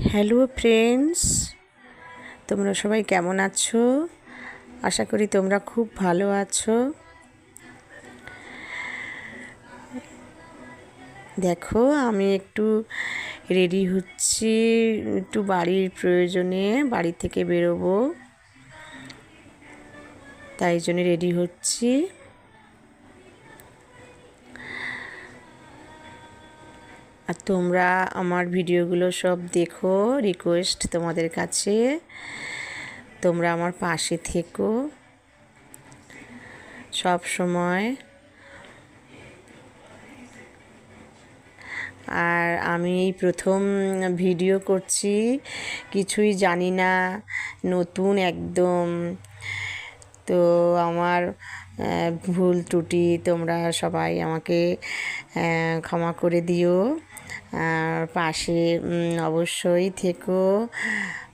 Hello friends, তোমরা সবাই কেমন আছো? আশা করি তোমরা খুব ভালো আছো। দেখো, আমি একটু রেডি হচ্ছি, একটু বাড়ির প্রয়োজনে বাড়ি থেকে বেরোবো, তাই জন্য রেডি হচ্ছি। আর তোমরা আমার ভিডিওগুলো সব দেখো, রিকোয়েস্ট তোমাদের কাছে, তোমরা আমার পাশে থেকো সব সময়। আর আমি এই প্রথম ভিডিও করছি, কিছুই জানি না, নতুন একদম। তো আমার ভুল ত্রুটি তোমরা সবাই আমাকে ক্ষমা করে দিও, আর পাশে অবশ্যই থেকো।